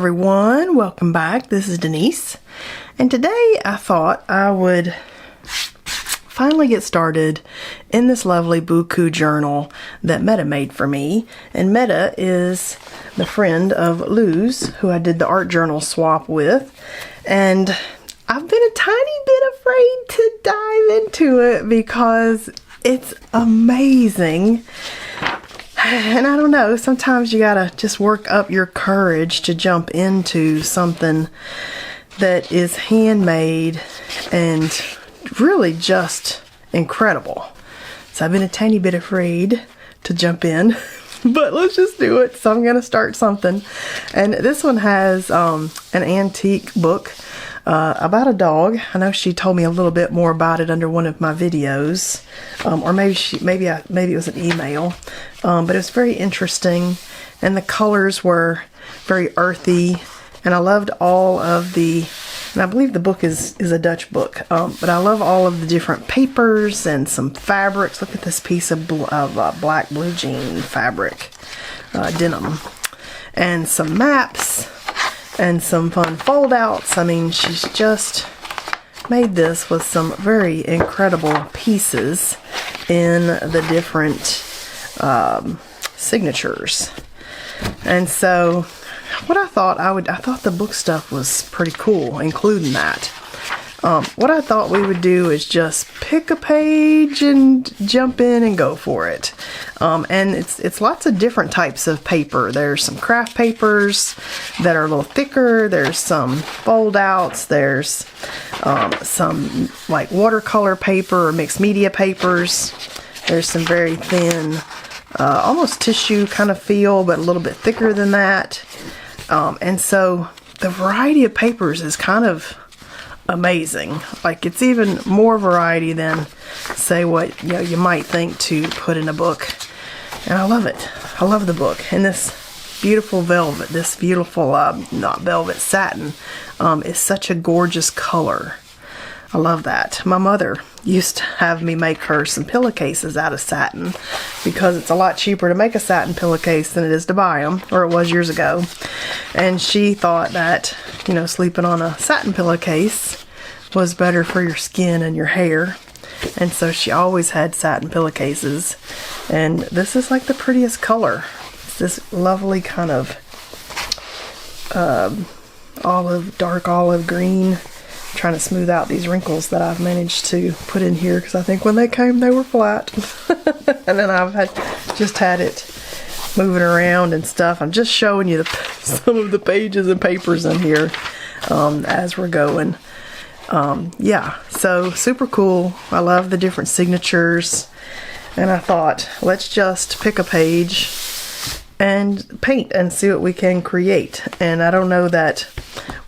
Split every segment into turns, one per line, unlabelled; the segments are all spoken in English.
everyone, welcome back. This is Denise, and today I thought I would finally get started in this lovely Buku journal that Meta made for me. And Meta is the friend of Luz, who I did the art journal swap with, and I've been a tiny bit afraid to dive into it because it's amazing. And I don't know, sometimes you gotta just work up your courage to jump into something that is handmade and really just incredible. So I've been a tiny bit afraid to jump in, but let's just do it. So I'm gonna start something. And this one has an antique book about a dog. I know she told me a little bit more about it under one of my videos, or maybe it was an email, but it was very interesting, and the colors were very earthy, and I loved all of the, and I believe the book is a Dutch book, but I love all of the different papers and some fabrics. Look at this piece of black blue jean fabric, denim, and some maps and some fun fold outs. I mean, she's just made this with some very incredible pieces in the different signatures. And so what I thought I thought the book stuff was pretty cool, including that. What I thought we would do is just pick a page and jump in and go for it. And it's lots of different types of paper. There's some craft papers that are a little thicker. There's some fold outs. There's some like watercolor paper or mixed media papers. There's some very thin, almost tissue kind of feel, but a little bit thicker than that. And so the variety of papers is kind of amazing. Like, it's even more variety than, say, what you might think to put in a book. And I love it. I love the book. And this beautiful velvet, this beautiful not velvet, satin, is such a gorgeous color. I love that. My mother used to have me make her some pillowcases out of satin because it's a lot cheaper to make a satin pillowcase than it is to buy them, or it was years ago. And she thought that, sleeping on a satin pillowcase was better for your skin and your hair. And so she always had satin pillowcases. And this is like the prettiest color. It's this lovely kind of dark olive green. I'm trying to smooth out these wrinkles that I've managed to put in here, because I think when they came they were flat. And then I've just had it moving around and stuff. I'm just showing you some of the pages and papers in here as we're going. Yeah, so super cool. I love the different signatures, and I thought, let's just pick a page and paint and see what we can create. And I don't know that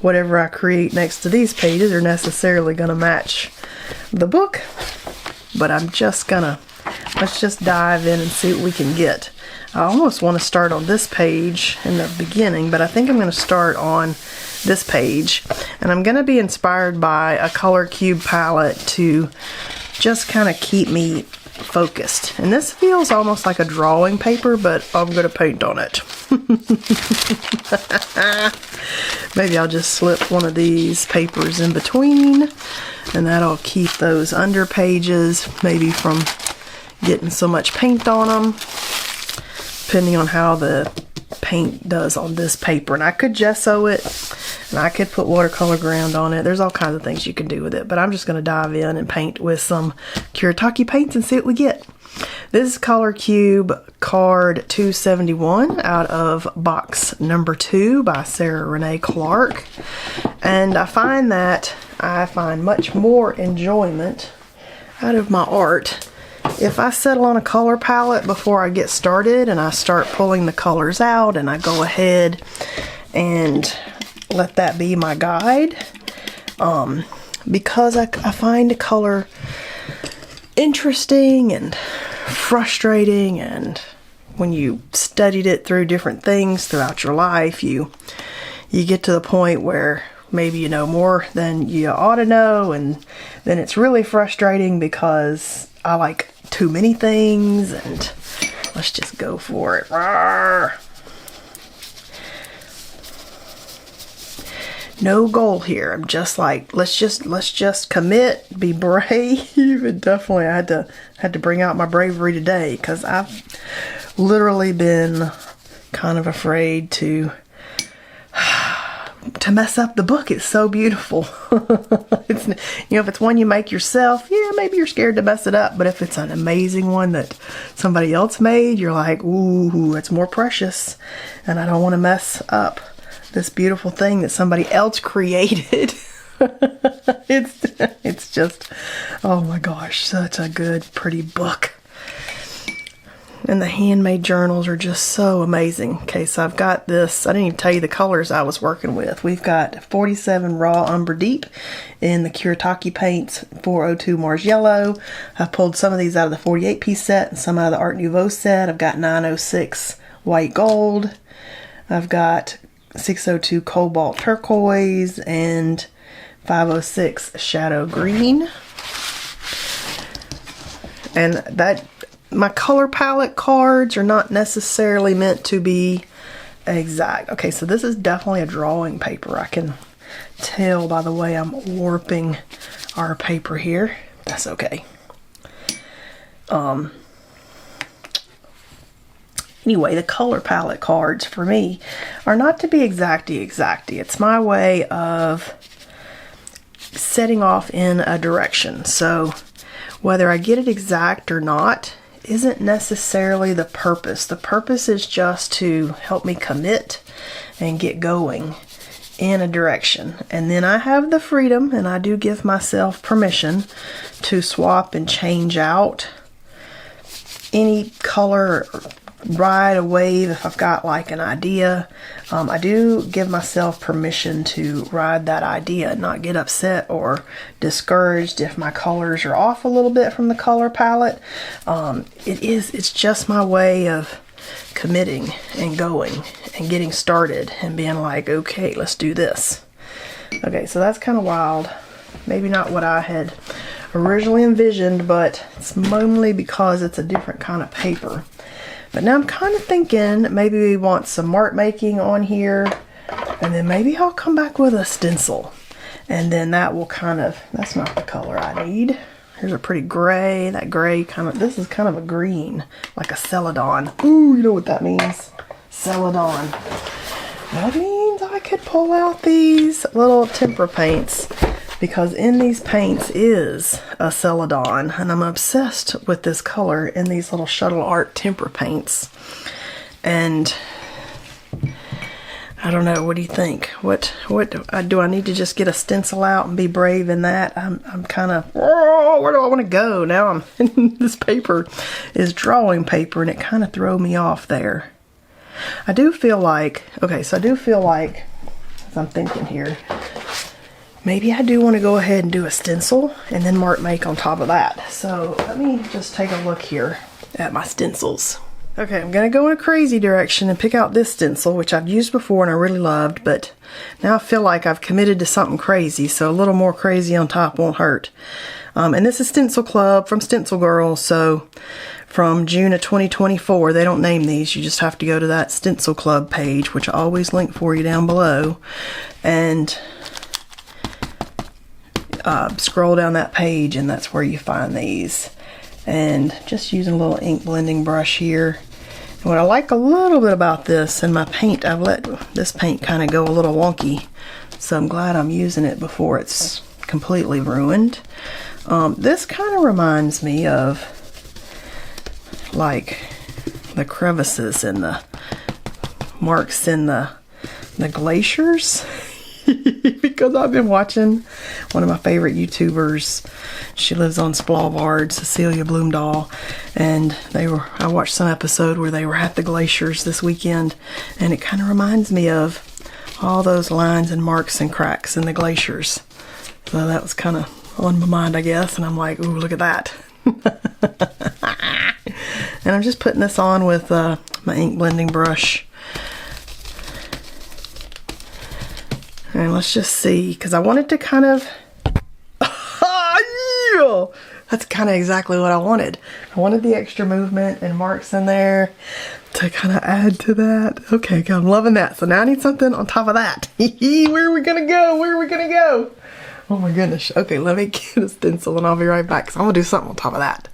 whatever I create next to these pages are necessarily going to match the book, but let's just dive in and see what we can get. I almost want to start on this page in the beginning, but I think I'm going to start on this page, and I'm going to be inspired by a color cube palette to just kind of keep me focused. And this feels almost like a drawing paper, but I'm going to paint on it. Maybe I'll just slip one of these papers in between, and that'll keep those under pages maybe from getting so much paint on them, depending on how the paint does on this paper. And I could gesso it, and I could put watercolor ground on it. There's all kinds of things you can do with it, but I'm just going to dive in and paint with some Kuretake paints and see what we get. This is Color Cube card 271 out of box number 2 by Sarah Renee Clark. And I find much more enjoyment out of my art if I settle on a color palette before I get started, and I start pulling the colors out, and I go ahead and let that be my guide, because I find color interesting and frustrating, and when you studied it through different things throughout your life, you get to the point where maybe you know more than you ought to know, and then it's really frustrating because I like too many things. And let's just go for it. Rawr. no goal here. I'm just like, let's just commit, be brave. And definitely I had to bring out my bravery today, because I've literally been kind of afraid to mess up the book. It's so beautiful. It's, you know, if it's one you make yourself, yeah, maybe you're scared to mess it up. But if it's an amazing one that somebody else made, you're like, ooh, it's more precious, and I don't want to mess up this beautiful thing that somebody else created. It's just, oh my gosh, such a good, pretty book. And the handmade journals are just so amazing. Okay, so I've got this, I didn't even tell you the colors I was working with. We've got 47 raw umber deep in the Kuretake paints, 402 Mars yellow. I've pulled some of these out of the 48 piece set and some out of the Art Nouveau set. I've got 906 white gold. I've got 602 cobalt turquoise and 506 shadow green. And that, my color palette cards are not necessarily meant to be exact. Okay, so this is definitely a drawing paper. I can tell by the way I'm warping our paper here. That's okay. Anyway, the color palette cards for me are not to be exacty. It's my way of setting off in a direction. So whether I get it exact or not isn't necessarily the purpose. The purpose is just to help me commit and get going in a direction. And then I have the freedom, and I do give myself permission to swap and change out any color, ride a wave if I've got like an idea. I do give myself permission to ride that idea, not get upset or discouraged if my colors are off a little bit from the color palette. It's just my way of committing and going and getting started and being like, okay, let's do this. Okay, so that's kind of wild. Maybe not what I had originally envisioned, but it's mainly because it's a different kind of paper. But now I'm kind of thinking maybe we want some mark making on here, and then maybe I'll come back with a stencil. And then that will kind of, that's not the color I need. Here's a pretty gray, that gray kind of, this is kind of a green, like a celadon. Ooh, you know what that means? Celadon. That means I could pull out these little tempera paints, because in these paints is a celadon, and I'm obsessed with this color in these little shuttle art tempera paints. And I don't know, what do you think? What do I need to just get a stencil out and be brave in that? I'm kind of, oh, where do I want to go? Now this paper is drawing paper, and it kind of threw me off there. I do feel like, okay, so I do feel like, as I'm thinking here, maybe I do want to go ahead and do a stencil and then mark make on top of that. So let me just take a look here at my stencils. Okay, I'm going to go in a crazy direction and pick out this stencil, which I've used before and I really loved, but now I feel like I've committed to something crazy, so a little more crazy on top won't hurt. And this is Stencil Club from Stencil Girl, so from June of 2024. They don't name these, you just have to go to that Stencil Club page, which I always link for you down below, and scroll down that page, and that's where you find these. And just using a little ink blending brush here. And what I like a little bit about this, and my paint, I've let this paint kind of go a little wonky, so I'm glad I'm using it before it's completely ruined. This kind of reminds me of like the crevices and the marks in the glaciers. Because I've been watching one of my favorite YouTubers. She lives on Svalbard, Cecilia Bloomdahl, and I watched some episode where they were at the glaciers this weekend, and it kind of reminds me of all those lines and marks and cracks in the glaciers. So that was kind of on my mind, I guess, and I'm like, ooh, look at that. And I'm just putting this on with my ink blending brush. And let's just see, because I wanted to kind of, Yeah, that's kind of exactly what I wanted. I wanted the extra movement and marks in there to kind of add to that. Okay, I'm loving that. So now I need something on top of that. Where are we gonna go? Where are we gonna go? Oh my goodness. Okay, let me get a stencil and I'll be right back because I'm gonna do something on top of that.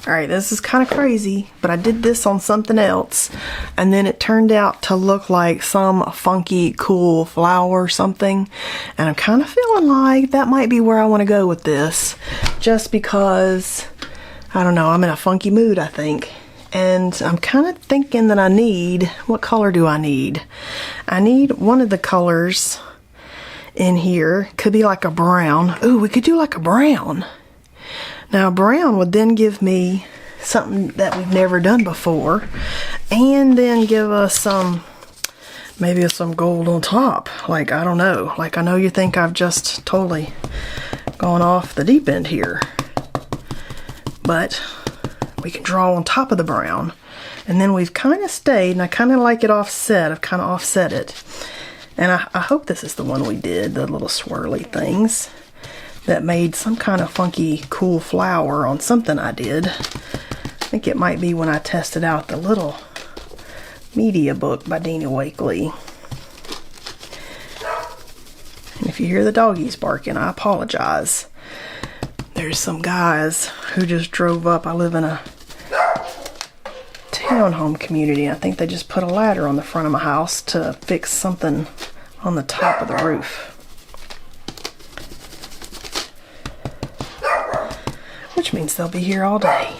Alright, this is kind of crazy, but I did this on something else, and then it turned out to look like some funky, cool flower or something, and I'm kind of feeling like that might be where I want to go with this, just because, I don't know, I'm in a funky mood, I think, and I'm kind of thinking that I need, what color do I need? I need one of the colors in here, could be like a brown. Ooh, we could do like a brown. Now brown would then give me something that we've never done before, and then give us some, maybe some gold on top. Like, I don't know, like I know you think I've just totally gone off the deep end here, but we can draw on top of the brown, and then we've kind of stayed, and I kind of like it offset. I've kind of offset it, and I hope this is the one we did, the little swirly things that made some kind of funky, cool flower on something I did. I think it might be when I tested out the little media book by Dina Wakley. And if you hear the doggies barking, I apologize. There's some guys who just drove up. I live in a townhome community. I think they just put a ladder on the front of my house to fix something on the top of the roof. Which means they'll be here all day.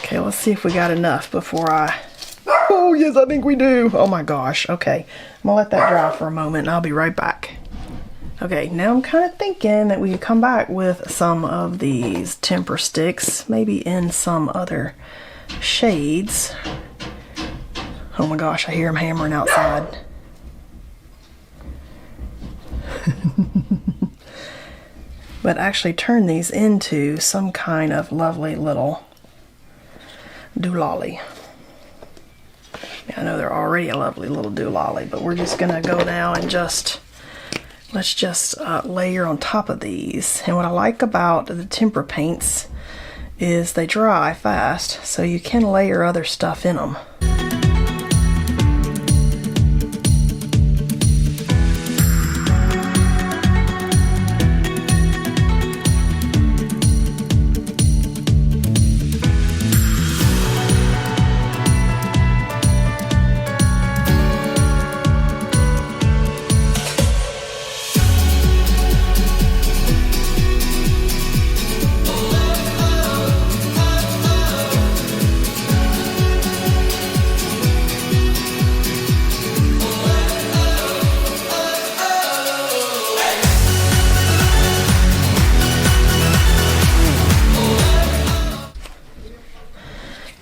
Okay, let's see if we got enough before I... Oh, yes, I think we do. Oh my gosh. Okay, I'm gonna let that dry for a moment and I'll be right back. Okay, now I'm kind of thinking that we could come back with some of these tempera sticks, maybe in some other shades. Oh my gosh, I hear them hammering outside. But actually turn these into some kind of lovely little doolally. I know they're already a lovely little doolally, but we're just gonna go now and let's just layer on top of these. And what I like about the tempera paints is they dry fast, so you can layer other stuff in them.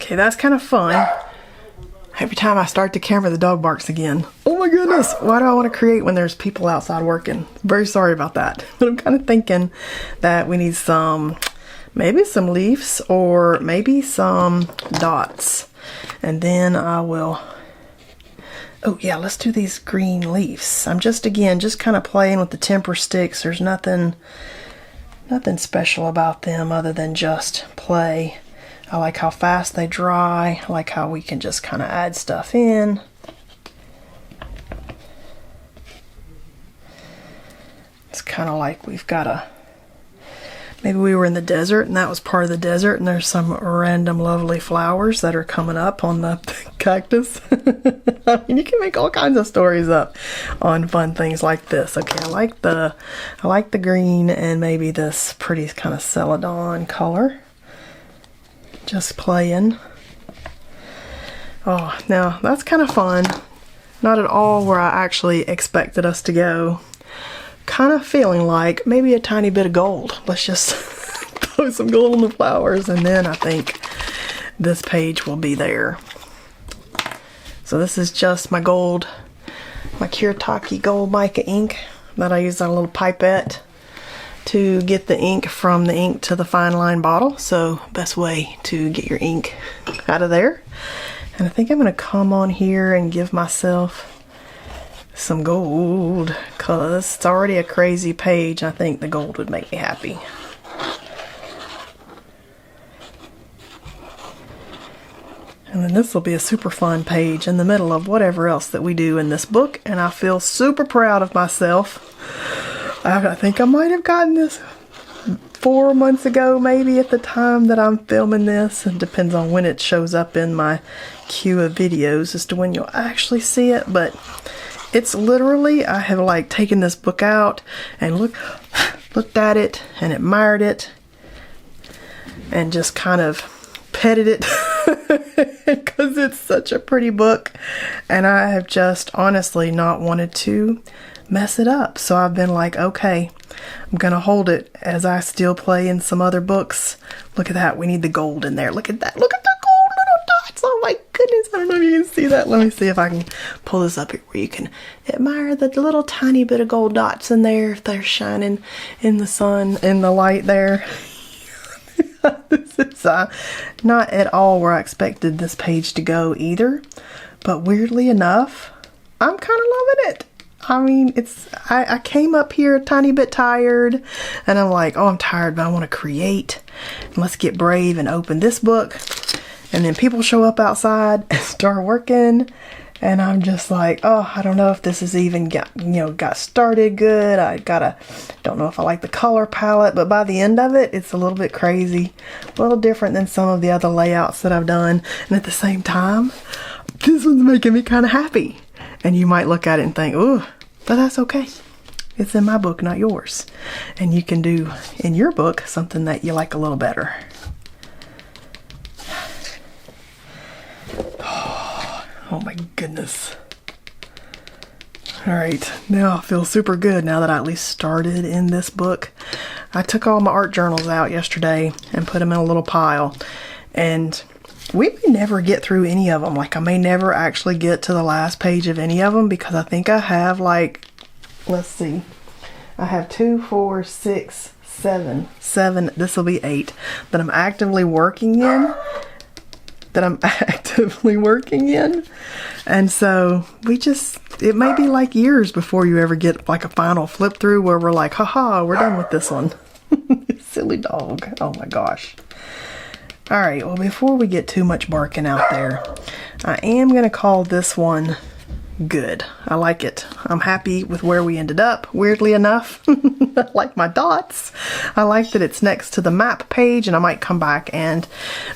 Okay, that's kind of fun. Every time I start the camera, the dog barks again. Oh my goodness, why do I want to create when there's people outside working? Very sorry about that. But I'm kind of thinking that we need maybe some leaves or maybe some dots. And then I will, oh yeah, let's do these green leaves. I'm just kind of playing with the tempera sticks. There's nothing special about them other than just play. I like how fast they dry. I like how we can just kind of add stuff in. It's kind of like we've got maybe we were in the desert and that was part of the desert and there's some random lovely flowers that are coming up on the cactus. I mean, you can make all kinds of stories up on fun things like this. Okay, I like the green and maybe this pretty kind of celadon color. Just playing. Oh, now that's kind of fun. Not at all where I actually expected us to go. Kind of feeling like maybe a tiny bit of gold. Let's just throw some gold on the flowers, and then I think this page will be there. So this is just my gold, my Kuretake gold mica ink that I use on a little pipette to get the ink from the ink to the fine line bottle. So best way to get your ink out of there. And I think I'm gonna come on here and give myself some gold, cause it's already a crazy page. I think the gold would make me happy. And then this will be a super fun page in the middle of whatever else that we do in this book, and I feel super proud of myself. I think I might have gotten this 4 months ago, maybe, at the time that I'm filming this. It depends on when it shows up in my queue of videos as to when you'll actually see it, but it's literally, I have like taken this book out and looked at it and admired it and just kind of petted it because it's such a pretty book, and I have just honestly not wanted to mess it up. So I've been like, okay, I'm gonna hold it as I still play in some other books. Look at that, we need the gold in there. Look at that, look at the gold little dots. Oh my goodness, I don't know if you can see that. Let me see if I can pull this up here where you can admire the little tiny bit of gold dots in there if they're shining in the sun, in the light there. This is not at all where I expected this page to go either, but weirdly enough, I'm kind of loving it. I mean, I came up here a tiny bit tired, and I'm like, oh, I'm tired, but I want to create. Let's get brave and open this book. And then people show up outside and start working, and I'm just like, oh, I don't know if this is even got started good. Don't know if I like the color palette, but by the end of it, it's a little bit crazy, a little different than some of the other layouts that I've done. And at the same time, this one's making me kind of happy. And you might look at it and think, ooh, but that's okay. It's in my book, not yours. And you can do in your book something that you like a little better. Oh my goodness. Alright, now I feel super good now that I at least started in this book. I took all my art journals out yesterday and put them in a little pile. And we may never get through any of them. Like, I may never actually get to the last page of any of them, because I think I have like, let's see, I have 2, 4, 6, 7, this will be 8 that I'm actively working in. And so it may be like years before you ever get like a final flip through where we're like, haha, we're done with this one. Silly dog. Oh my gosh. Alright, well, before we get too much barking out there, I am going to call this one good. I like it. I'm happy with where we ended up, weirdly enough. I like my dots. I like that it's next to the map page, and I might come back and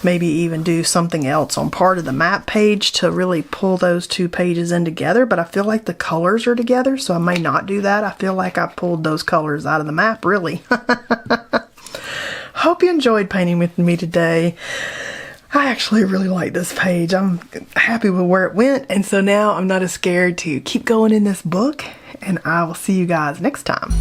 maybe even do something else on part of the map page to really pull those two pages in together, but I feel like the colors are together, so I may not do that. I feel like I pulled those colors out of the map, really. Hope you enjoyed painting with me today. I actually really like this page. I'm happy with where it went, and so now I'm not as scared to keep going in this book, and I will see you guys next time.